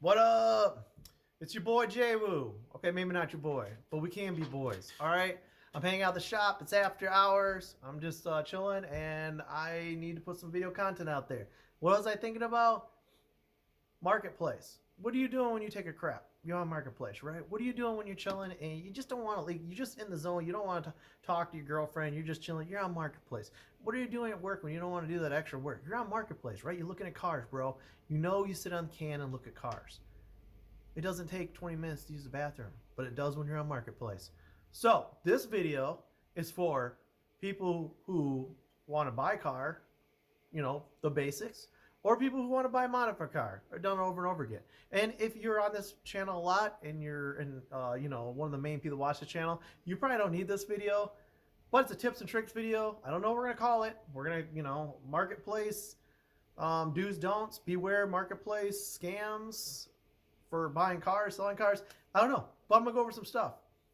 What up? It's your boy Jay Woo. Okay, maybe not your boy, but we can be boys. All right. I'm hanging out at the shop. It's after hours. I'm just chilling, and I need to put some video content out there. What was I thinking about? Marketplace. What are you doing when you take a crap? You're on Marketplace, right? What are you doing when you're chilling and you just don't want to leave? You're just in the zone. You don't want to talk to your girlfriend. You're just chilling. You're on Marketplace. What are you doing at work when you don't want to do that extra work? You're on Marketplace, right? You're looking at cars, bro. You know you sit on the can and look at cars. It doesn't take 20 minutes to use the bathroom, but it does when you're on Marketplace. So this video is for people who want to buy a car, the basics, or people who want to buy a modified car, or done over and over again. And if you're on this channel a lot and you're one of the main people that watch the channel, you probably don't need this video, but it's a tips and tricks video. I don't know what we're gonna call it. We're gonna, marketplace, do's, don'ts, beware marketplace scams for buying cars, selling cars. I don't know, but I'm gonna go over some stuff,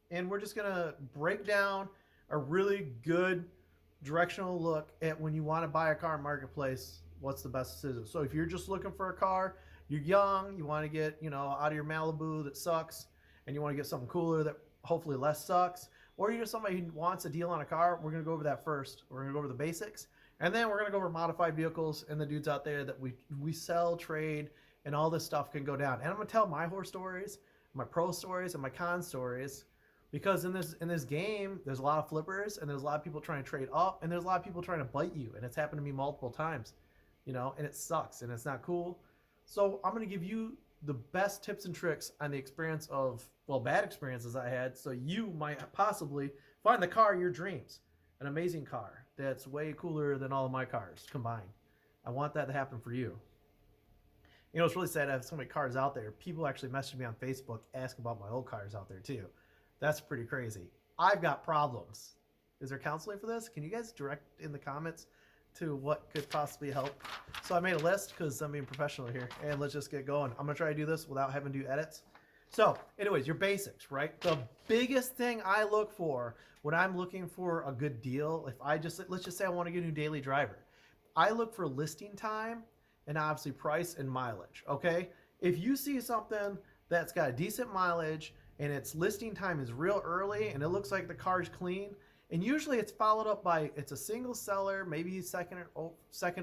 and we're just gonna break down a really good directional look at when you want to buy a car in marketplace. What's the best decision? So if you're just looking for a car, you're young, you want to get out of your Malibu that sucks, and you want to get something cooler that hopefully less sucks, or you're somebody who wants a deal on a car, we're gonna go over that first. We're gonna go over the basics, and then we're gonna go over modified vehicles and the dudes out there that we sell, trade, and all this stuff can go down. And I'm gonna tell my horror stories, my pro stories, and my con stories, because in this game, there's a lot of flippers, and there's a lot of people trying to trade up, and there's a lot of people trying to bite you, and it's happened to me multiple times, and it sucks, and it's not cool. So I'm gonna give you the best tips and tricks on the experience of, bad experiences I had, so you might possibly find the car of your dreams, an amazing car that's way cooler than all of my cars combined. I want that to happen for you. It's really sad I have so many cars out there. People actually message me on Facebook, ask about my old cars out there too. That's pretty crazy. I've got problems. Is there counseling for this? Can you guys direct in the comments to what could possibly help? So I made a list because I'm being professional here, and let's just get going. I'm gonna try to do this without having to do edits. So anyways, your basics, right? The biggest thing I look for when I'm looking for a good deal, let's just say I want to get a new daily driver, I look for listing time and obviously price and mileage, okay? If you see something that's got a decent mileage and its listing time is real early and it looks like the car's clean, and usually it's followed up by it's a single seller, maybe second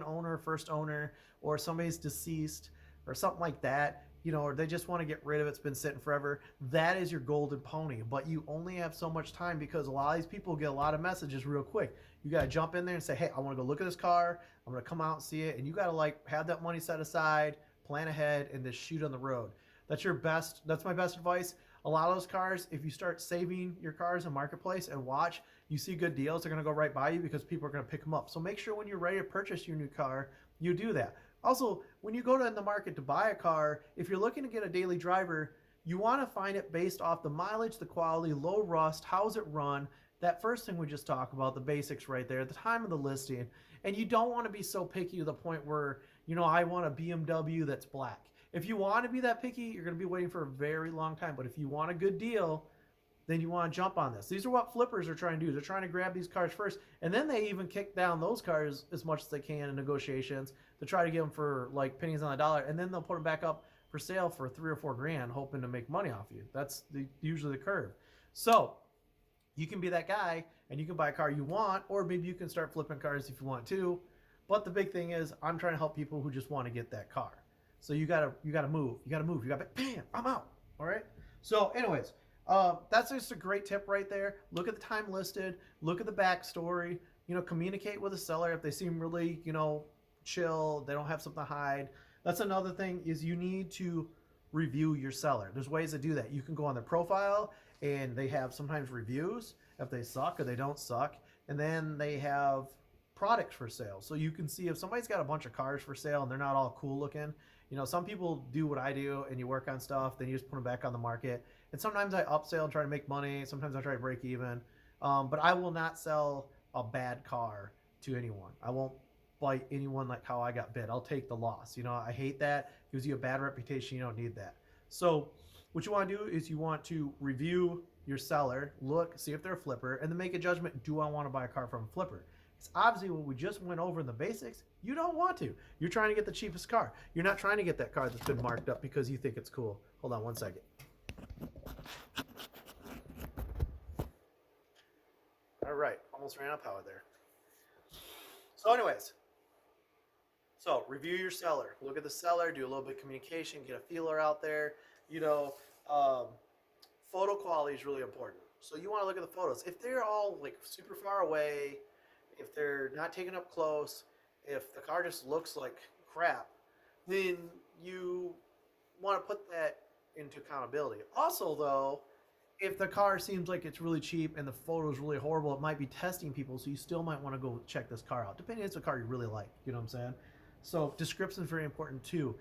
owner, first owner, or somebody's deceased or something like that, or they just want to get rid of it, it's been sitting forever, that is your golden pony. But you only have so much time because a lot of these people get a lot of messages real quick. You got to jump in there and say, hey, I want to go look at this car, I'm going to come out and see it, and you got to have that money set aside, plan ahead, and just shoot on the road. That's my best advice. A lot of those cars, if you start saving your cars in marketplace and watch, you see good deals, they're going to go right by you because people are going to pick them up. So make sure when you're ready to purchase your new car, you do that. Also, when you go to the market to buy a car, if you're looking to get a daily driver, you want to find it based off the mileage, the quality, low rust, how's it run, that first thing we just talked about, the basics right there, the time of the listing. And you don't want to be so picky to the point where, I want a BMW that's black. If you want to be that picky, you're going to be waiting for a very long time. But if you want a good deal, then you want to jump on this. These are what flippers are trying to do. They're trying to grab these cars first, and then they even kick down those cars as much as they can in negotiations to try to get them for pennies on the dollar, and then they'll put them back up for sale for $3 or $4 grand, hoping to make money off you. That's usually the curve. So you can be that guy, and you can buy a car you want, or maybe you can start flipping cars if you want to. But the big thing is, I'm trying to help people who just want to get that car. So you gotta move. You gotta bam, I'm out. All right. So anyways. That's just a great tip right there. Look at the time listed. Look at the backstory. Communicate with the seller if they seem really, chill. They don't have something to hide. That's another thing is you need to review your seller. There's ways to do that. You can go on their profile and they have sometimes reviews if they suck or they don't suck. And then they have products for sale. So you can see if somebody's got a bunch of cars for sale and they're not all cool looking. Some people do what I do and you work on stuff, then you just put them back on the market. And sometimes I upsell and try to make money. Sometimes I try to break even. But I will not sell a bad car to anyone. I won't bite anyone like how I got bit. I'll take the loss. I hate that. It gives you a bad reputation. You don't need that. So what you want to do is you want to review your seller, look, see if they're a flipper, and then make a judgment. Do I want to buy a car from a flipper? It's obviously what we just went over in the basics. You don't want to. You're trying to get the cheapest car. You're not trying to get that car that's been marked up because you think it's cool. Hold on one second. All right, almost ran out of power there. So anyways, so review your seller. Look at the seller, do a little bit of communication, get a feeler out there. You know, photo quality is really important. So you want to look at the photos. If they're all like super far away, if they're not taken up close, if the car just looks like crap, then you want to put that into accountability. Also, though, if the car seems like it's really cheap and the photo is really horrible, it might be testing people. So you still might want to go check this car out, depending on the car you really like. You know what I'm saying? So description is very important too.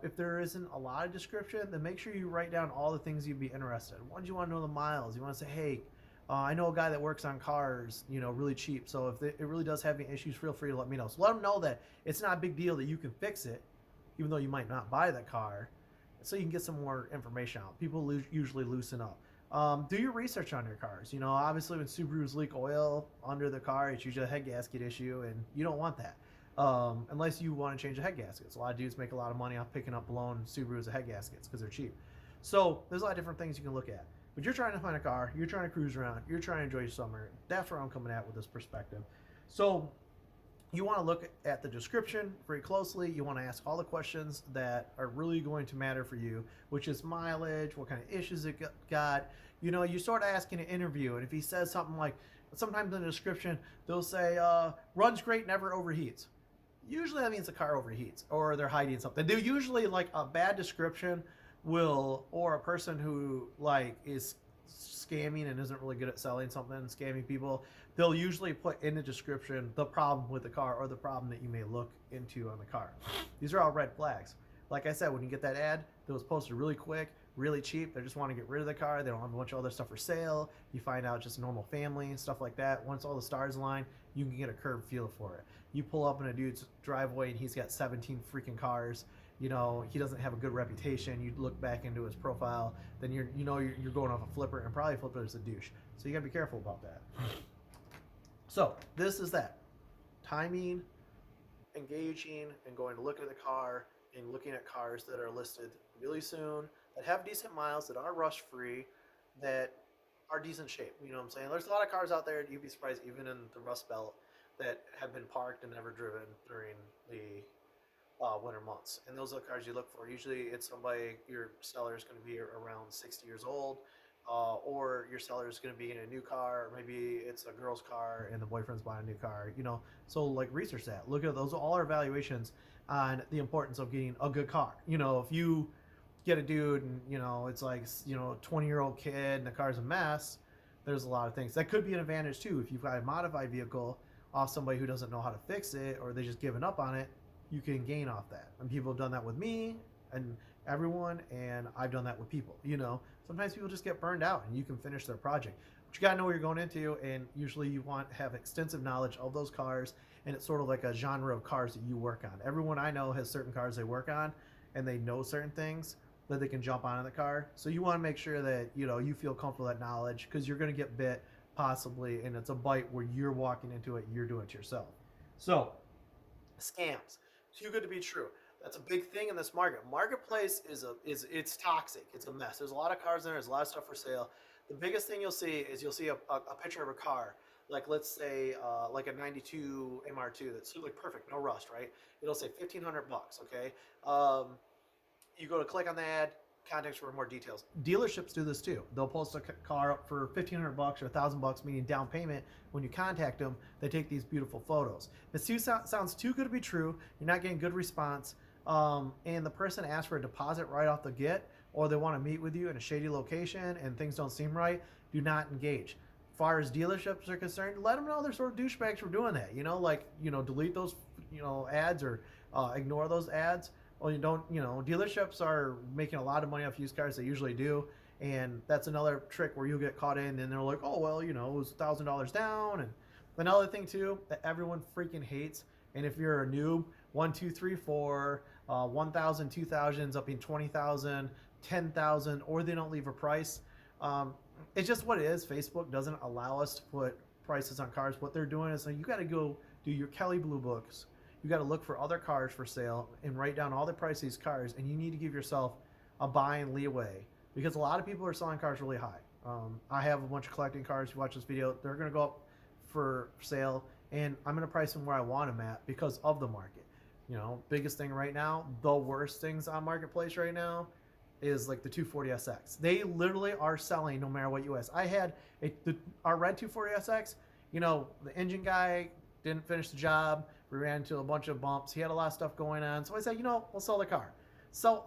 If there isn't a lot of description, then make sure you write down all the things you'd be interested in. One, you want to know the miles. You want to say, hey, I know a guy that works on cars, you know, really cheap. So if it really does have any issues, feel free to let me know. So let them know that it's not a big deal, that you can fix it, even though you might not buy the car, so you can get some more information out. People usually loosen up. Do your research on your cars. You know, obviously when Subarus leak oil under the car, it's usually a head gasket issue, and you don't want that. Unless you want to change the head gaskets. A lot of dudes make a lot of money off picking up blown Subarus head gaskets because they're cheap. So there's a lot of different things you can look at. But you're trying to find a car, you're trying to cruise around, you're trying to enjoy your summer. That's where I'm coming at with this perspective. So you want to look at the description very closely. You want to ask all the questions that are really going to matter for you, which is mileage, what kind of issues it got. You know, you start asking an interview, and if he says something like, sometimes in the description, they'll say, runs great, never overheats. Usually that means the car overheats or they're hiding something. They're usually like a bad description will, or a person who like is scamming and isn't really good at selling something, scamming people, they'll usually put in the description the problem with the car or the problem that you may look into on the car. These are all red flags. Like I said, when you get that ad that was posted really quick, really cheap, they just want to get rid of the car, they don't have a bunch of other stuff for sale, you find out just a normal family and stuff like that. Once all the stars align, you can get a curved feel for it. You pull up in a dude's driveway and he's got 17 freaking cars, you know, he doesn't have a good reputation, you look back into his profile, then you're going off a flipper, and probably flipper is a douche. So you gotta be careful about that. So this is that. Timing, engaging, and going to look at the car, and looking at cars that are listed really soon, that have decent miles, that are rush free, that are decent shape. You know what I'm saying? There's a lot of cars out there, you'd be surprised, even in the Rust Belt, that have been parked and never driven during the winter months. And those are the cars you look for. Usually it's somebody, your seller is going to be around 60 years old, or your seller is going to be in a new car, or maybe it's a girl's car and the boyfriend's buying a new car, you know. So like research that. Look at those, all our evaluations on the importance of getting a good car. You know, if you get a dude and, you know, it's like, you know, a 20-year-old kid and the car's a mess, there's a lot of things. That could be an advantage too. If you've got a modified vehicle off somebody who doesn't know how to fix it, or they just given up on it, you can gain off that. And people have done that with me and everyone, and I've done that with people. You know, sometimes people just get burned out and you can finish their project. But you gotta know what you're going into, and usually you want to have extensive knowledge of those cars, and it's sort of like a genre of cars that you work on. Everyone I know has certain cars they work on, and they know certain things that they can jump on in the car. So you want to make sure that, you know, you feel comfortable with that knowledge, because you're going to get bit possibly, and it's a bite where you're walking into it, you're doing it yourself. So scams, too good to be true. That's a big thing in this market. Marketplace is it's toxic. It's a mess. There's a lot of cars in there. There's a lot of stuff for sale. The biggest thing you'll see is you'll see a picture of a car, like let's say like a 92 MR2 that's like perfect, no rust, right? It'll say $1,500, okay? You go to click on the ad, context for more details. Dealerships do this too. They'll post a car up for $1,500 or $1,000, meaning down payment. When you contact them, they take these beautiful photos. If it sounds too good to be true, you're not getting good response, and the person asks for a deposit right off the get, or they want to meet with you in a shady location and things don't seem right, do not engage. As far as dealerships are concerned, let them know they're sort of douchebags for doing that. You know, like, you know, delete those, you know, ads, or ignore those ads. Well, you don't, you know, dealerships are making a lot of money off used cars. They usually do. And that's another trick where you'll get caught in, and they're like, oh, well, you know, it was $1,000 down. And another thing too that everyone freaking hates, and if you're a noob, 1, 2, 3, 4, 1,000, 2,000s up in 20,000, 10,000, or they don't leave a price. It's just what it is. Facebook doesn't allow us to put prices on cars. What they're doing is, like, you got to go do your Kelley Blue Books. You got to look for other cars for sale and write down all the price of these cars, and you need to give yourself a buying leeway because a lot of people are selling cars really high. I have a bunch of collecting cars. You watch this video, they're going to go up for sale, and I'm going to price them where I want them at because of the market. You know, biggest thing right now, the worst things on marketplace right now is like the 240SX. They literally are selling no matter what you ask. I had our red 240SX. You know, the engine guy didn't finish the job. We ran into a bunch of bumps. He had a lot of stuff going on. So I said, you know, we'll sell the car. So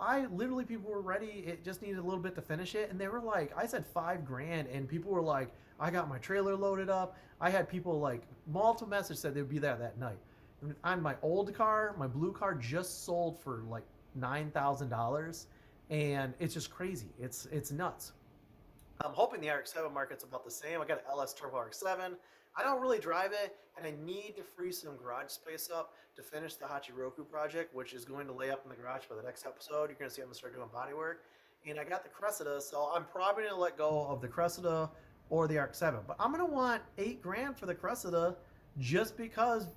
people were ready. It just needed a little bit to finish it. And they were like, I said $5,000. And people were like, I got my trailer loaded up. I had people like, multiple messages said they'd be there that night. On my old car, my blue car just sold for like $9,000. And it's just crazy. It's nuts. I'm hoping the RX-7 market's about the same. I got an LS Turbo RX-7. I don't really drive it, and I need to free some garage space up to finish the Hachiroku project, which is going to lay up in the garage by the next episode. You're going to see I'm going to start doing body work. And I got the Cressida, so I'm probably going to let go of the Cressida or the RX-7. But I'm going to want $8,000 for the Cressida just because,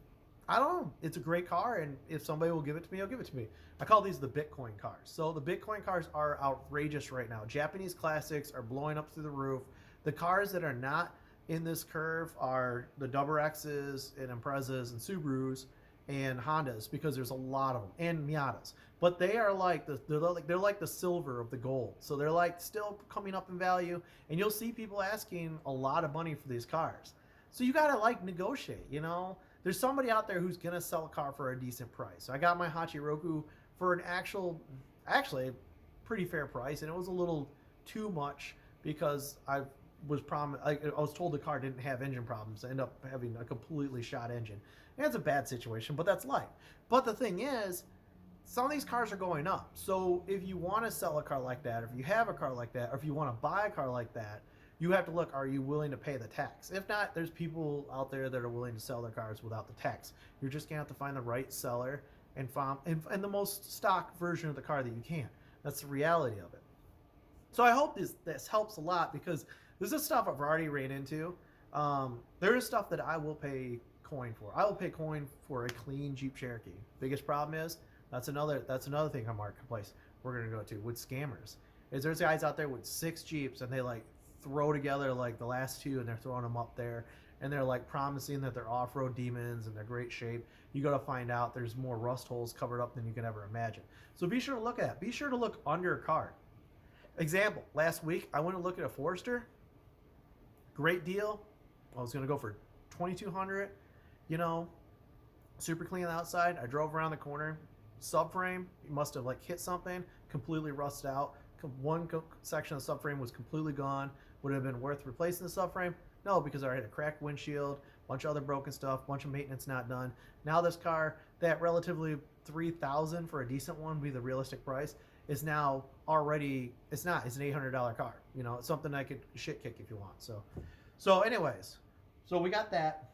I don't know, it's a great car, and if somebody will give it to me, I'll give it to me. I call these the Bitcoin cars. So the Bitcoin cars are outrageous right now. Japanese classics are blowing up through the roof. The cars that are not in this curve are the Double X's and Imprezas and Subarus and Hondas because there's a lot of them, and Miatas. But they are like they're like the silver of the gold. So they're like still coming up in value, and you'll see people asking a lot of money for these cars. So you gotta like negotiate, you know. There's somebody out there who's gonna sell a car for a decent price. So I got my Hachiroku for an actually pretty fair price, and it was a little too much because I was told the car didn't have engine problems. I ended up having a completely shot engine. And it's a bad situation, but that's life. But the thing is, some of these cars are going up. So if you want to sell a car like that, or if you have a car like that, or if you want to buy a car like that, you have to look, are you willing to pay the tax? If not, there's people out there that are willing to sell their cars without the tax. You're just going to have to find the right seller and the most stock version of the car that you can. That's the reality of it. So I hope this helps a lot because this is stuff I've already ran into. There is stuff that I will pay coin for. I will pay coin for a clean Jeep Cherokee. Biggest problem is that's another thing on marketplace we're gonna go to with scammers. Is there's guys out there with 6 Jeeps and they like throw together like the last 2 and they're throwing them up there and they're like promising that they're off-road demons and they're great shape. You got to find out there's more rust holes covered up than you can ever imagine. So be sure to look at that. Be sure to look under a car. Example, last week I went to look at a Forester. Great deal. I was going to go for $2,200, you know, super clean outside. I drove around the corner. Subframe, must have like hit something, completely rusted out. One section of the subframe was completely gone. Would it have been worth replacing the subframe? No, because I had a cracked windshield, a bunch of other broken stuff, bunch of maintenance not done. Now this car, that relatively $3,000 for a decent one would be the realistic price, is now already, it's an $800 car. You know, it's something I could shit kick if you want. So anyways, so we got that.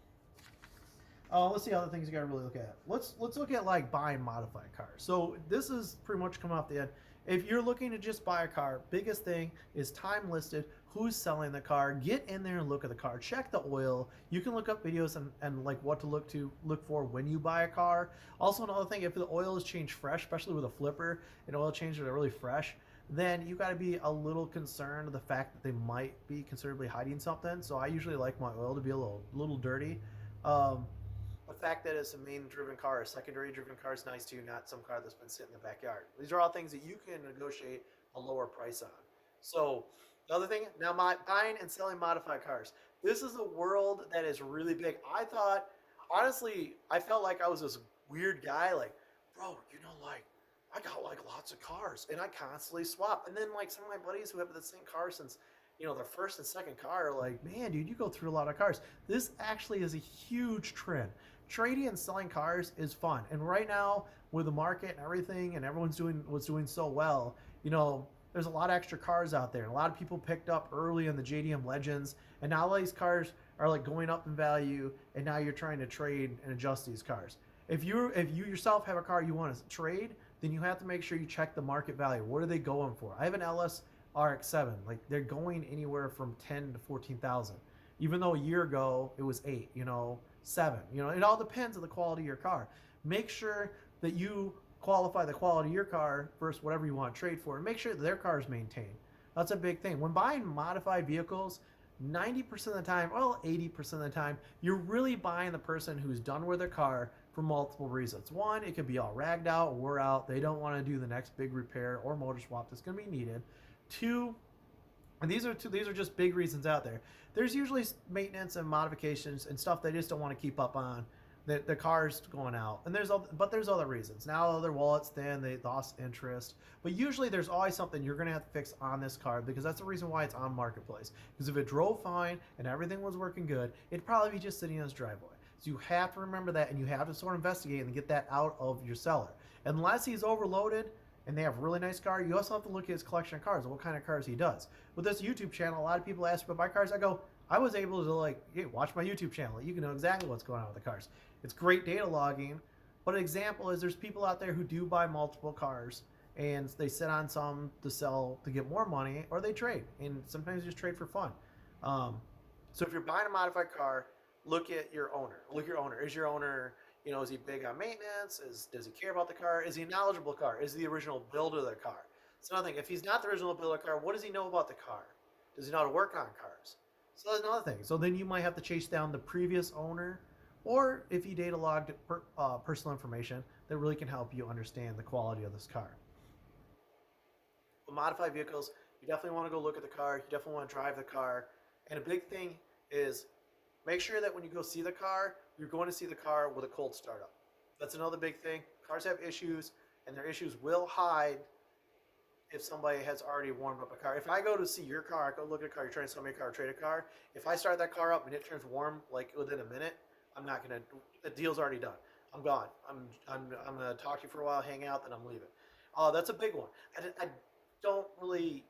Let's see other things you gotta really look at. Let's look at like buying modified cars. So this is pretty much coming off the end. If you're looking to just buy a car, biggest thing is time listed, who's selling the car, get in there and look at the car, check the oil. You can look up videos and like what to look for when you buy a car. Also another thing, if the oil is changed fresh, especially with a flipper and oil changes are really fresh, then you got to be a little concerned of the fact that they might be considerably hiding something. So I usually like my oil to be a little dirty. The fact that it's a main driven car, a secondary driven car is nice too, not some car that's been sitting in the backyard. These are all things that you can negotiate a lower price on. So the other thing, now buying and selling modified cars. This is a world that is really big. I thought, honestly, I felt like I was this weird guy, like, bro, you know, like, I got like lots of cars and I constantly swap. And then like some of my buddies who have the same car since, you know, their first and second car are like, man, dude, you go through a lot of cars. This actually is a huge trend. Trading and selling cars is fun. And right now with the market and everything and everyone's doing so well, you know, there's a lot of extra cars out there. And a lot of people picked up early in the JDM Legends. And now all these cars are like going up in value. And now you're trying to trade and adjust these cars. If you yourself have a car you want to trade, then you have to make sure you check the market value. What are they going for? I have an LS RX-7. Like they're going anywhere from 10 to 14,000. even though a year ago it was 8, 7. It all depends on the quality of your car. Make sure that you qualify the quality of your car versus whatever you want to trade for, and make sure that their car is maintained. That's a big thing. When buying modified vehicles, 90% of the time, well, 80% of the time, you're really buying the person who's done with their car for multiple reasons. One, it could be all ragged out, wore out. They don't want to do the next big repair or motor swap that's going to be needed. Two, and these are just big reasons out there. There's usually maintenance and modifications and stuff they just don't want to keep up on. The car's going out, and there's other reasons. Now their wallet's thin, they lost interest, but usually there's always something you're gonna have to fix on this car, because that's the reason why it's on Marketplace. Because if it drove fine and everything was working good, it'd probably be just sitting in his driveway. So you have to remember that, and you have to sort of investigate and get that out of your seller. Unless he's overloaded and they have a really nice car, you also have to look at his collection of cars and what kind of cars he does. With this YouTube channel, a lot of people ask about my cars. I go, I was able to hey, watch my YouTube channel. You can know exactly what's going on with the cars. It's great data logging, but an example is there's people out there who do buy multiple cars and they sit on some to sell to get more money, or they trade, and sometimes just trade for fun. So if you're buying a modified car, look at your owner. Look at your owner. Is your owner, is he big on maintenance? Does he care about the car? Is he a knowledgeable car? Is he the original builder of the car? It's another thing. If he's not the original builder of the car, what does he know about the car? Does he know how to work on cars? So that's another thing. So then you might have to chase down the previous owner, or if he data logged personal information that really can help you understand the quality of this car. With modified vehicles, you definitely want to go look at the car. You definitely want to drive the car. And a big thing is make sure that when you go see the car, you're going to see the car with a cold startup. That's another big thing. Cars have issues, and their issues will hide if somebody has already warmed up a car. If I go to see your car, I go look at a car, you're trying to sell me a car, trade a car. If I start that car up and it turns warm within a minute, I'm not gonna. The deal's already done. I'm gone. I'm gonna talk to you for a while, hang out, then I'm leaving. That's a big one. I don't really,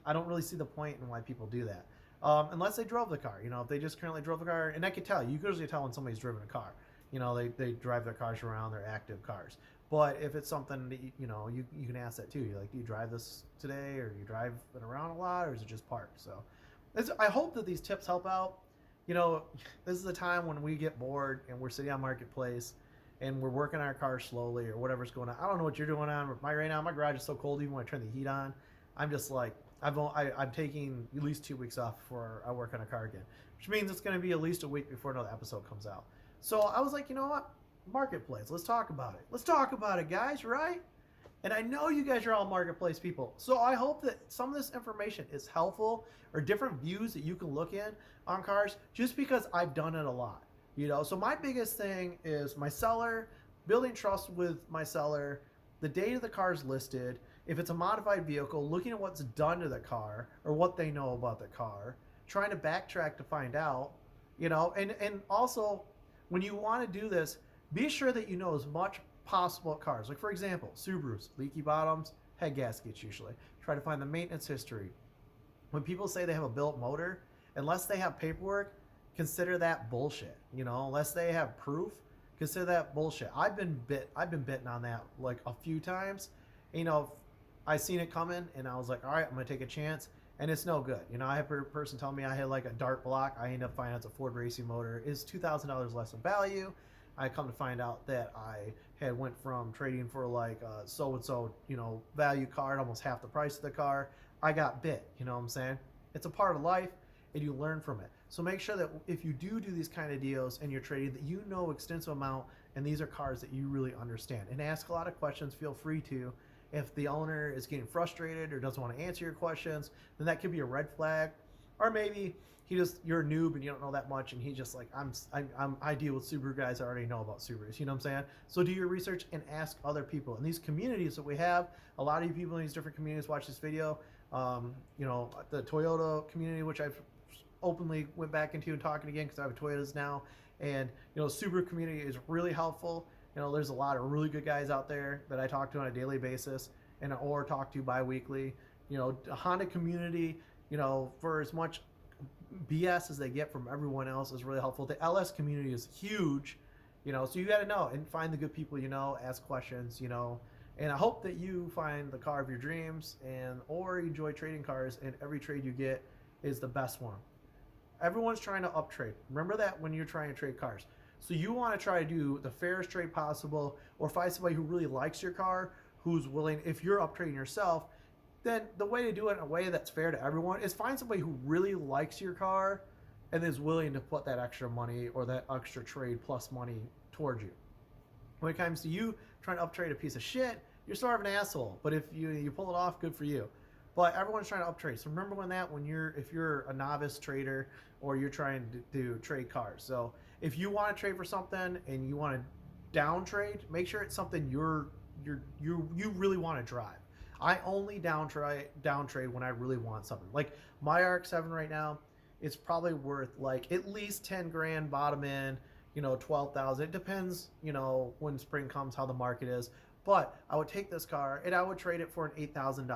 I don't really see the point in why people do that. Unless they drove the car. If they just currently drove the car, and I can tell, you can usually tell when somebody's driven a car. They drive their cars around, they're active cars. But if it's something that you can ask that too. You're like, do you drive this today, or do you drive it around a lot, or is it just parked? So I hope that these tips help out. This is a time when we get bored and we're sitting on Marketplace and we're working on our car slowly or whatever's going on. I don't know what you're doing on right now. My garage is so cold, even when I turn the heat on, I'm just like, I'm taking at least 2 weeks off before I work on a car again, which means it's going to be at least a week before another episode comes out. So I was like, you know what? Marketplace, let's talk about it. Let's talk about it, guys, right? And I know you guys are all Marketplace people. So I hope that some of this information is helpful, or different views that you can look in on cars, just because I've done it a lot. So my biggest thing is my seller, building trust with my seller, the date of the car's listed. If it's a modified vehicle, looking at what's done to the car or what they know about the car, trying to backtrack to find out, and also when you want to do this, be sure that you know as much possible cars. Like, for example, Subarus, leaky bottoms, head gaskets usually. Try to find the maintenance history. When people say they have a built motor, unless they have paperwork, consider that bullshit. Unless they have proof, consider that bullshit. I've been bitten on that like a few times. I seen it coming and I was like, all right, I'm gonna take a chance, and it's no good. I had a person tell me I had like a dart block. I ended up finding out it's a Ford racing motor. It's $2,000 less in value. I come to find out that I had went from trading for like a so-and-so, value card, almost half the price of the car. I got bit, you know what I'm saying? It's a part of life, and you learn from it. So make sure that if you do these kind of deals and you're trading, that you know extensive amount, and these are cars that you really understand. And ask a lot of questions, feel free to. If the owner is getting frustrated or doesn't want to answer your questions, then that could be a red flag. Or maybe you're a noob and you don't know that much, and he's just like, I deal with Subaru guys, I already know about Subarus, you know what I'm saying? So do your research and ask other people. In these communities that we have, a lot of you people in these different communities watch this video. The Toyota community, which I've openly went back into and talking again because I have Toyotas now, and Subaru community is really helpful. There's a lot of really good guys out there that I talk to on a daily basis or talk to bi-weekly. The Honda community, for as much BS as they get from everyone else, is really helpful. The LS community is huge, so you got to know and find the good people, ask questions, and I hope that you find the car of your dreams or enjoy trading cars, and every trade you get is the best one. Everyone's trying to up trade. Remember that when you're trying to trade cars. So you want to try to do the fairest trade possible, or find somebody who really likes your car, who's willing. If you're up trading yourself, then the way to do it in a way that's fair to everyone is find somebody who really likes your car and is willing to put that extra money or that extra trade plus money towards you. When it comes to you trying to uptrade a piece of shit, you're sort of an asshole. But if you pull it off, good for you. But everyone's trying to uptrade. So remember when if you're a novice trader or you're trying to trade cars. So if you want to trade for something and you want to down trade, make sure it's something you really want to drive. I only down trade when I really want something. Like my RX-7 right now, it's probably worth like at least 10 grand bottom in, 12,000. It depends, when spring comes, how the market is. But I would take this car and I would trade it for an $8,000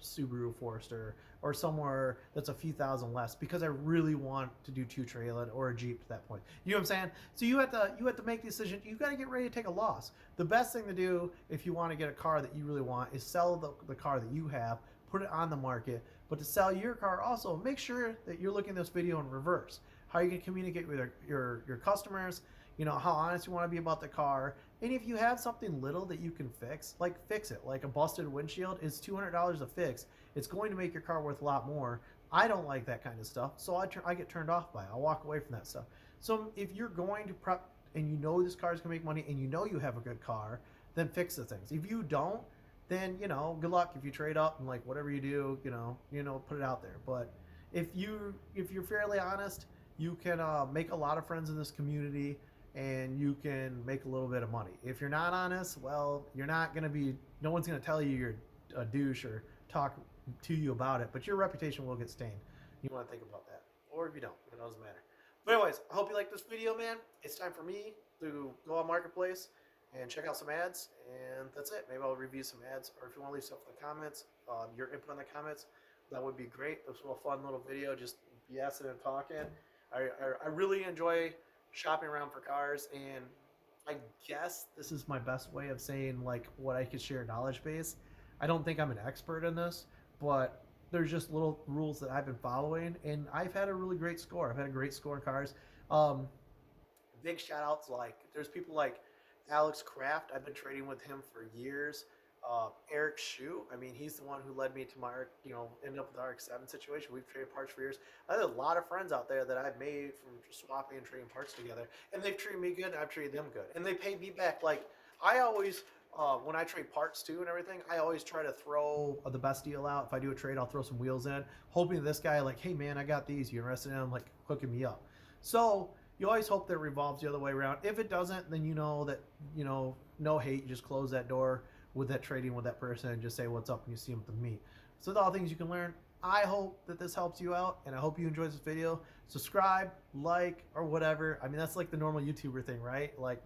Subaru Forester or somewhere that's a few thousand less because I really want to do two trailer or a Jeep at that point. You know what I'm saying? So you have to make the decision. You got to get ready to take a loss. The best thing to do if you want to get a car that you really want is sell the car that you have, put it on the market. But to sell your car also, make sure that you're looking at this video in reverse. How you can communicate with your customers, how honest you want to be about the car. And if you have something little that you can fix, like fix it. Like a busted windshield is $200 to fix. It's going to make your car worth a lot more. I don't like that kind of stuff, so I get turned off by it. I'll walk away from that stuff. So if you're going to prep and this car is going to make money and you have a good car, then fix the things. If you don't, then, good luck if you trade up and like whatever you do, put it out there. But if you're fairly honest, you can make a lot of friends in this community and you can make a little bit of money. If you're not honest, well, you're not going to be, no one's going to tell you you're a douche or talk to you about it, but your reputation will get stained. You want to think about that. Or if you don't, it doesn't matter. But anyways, I hope you like this video, man. It's time for me to go on Marketplace and check out some ads, and that's it. Maybe I'll review some ads, or if you want to leave stuff in the comments, your input in the comments, that would be great. This was a fun little video, just BSing and talking. I really enjoy shopping around for cars, and I guess this is my best way of saying like what I could share knowledge base. I don't think I'm an expert in this, but there's just little rules that I've been following, and I've had a really great score. I've had a great score in cars. Big shout outs, like there's people like Alex Kraft. I've been trading with him for years. Eric Shu, I mean, he's the one who led me to my, end up with the RX-7 situation. We've traded parts for years. I have a lot of friends out there that I've made from swapping and trading parts together, and they've treated me good, and I've treated them good, and they pay me back. Like, I always, when I trade parts too and everything, I always try to throw the best deal out. If I do a trade, I'll throw some wheels in, hoping this guy, like, hey man, I got these. You interested in them? Like, hooking me up. So you always hope that it revolves the other way around. If it doesn't, then that, no hate. You just close that door with that trading with that person and just say what's up when you see them at the meet. So that's all things you can learn. I hope that this helps you out, and I hope you enjoyed this video. Subscribe, like, or whatever. I mean, that's like the normal YouTuber thing, right? Like,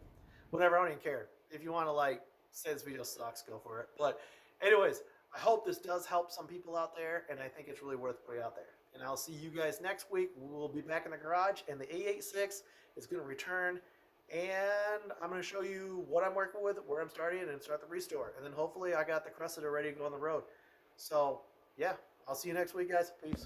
whatever, I don't even care. If you want to, like, say this video sucks, go for it. But anyways, I hope this does help some people out there, and I think it's really worth putting out there. And I'll see you guys next week. We'll be back in the garage, and the A86 is going to return. And I'm going to show you what I'm working with, where I'm starting, and start the restore. And then hopefully I got the Cressida ready to go on the road. So, yeah, I'll see you next week, guys. Peace.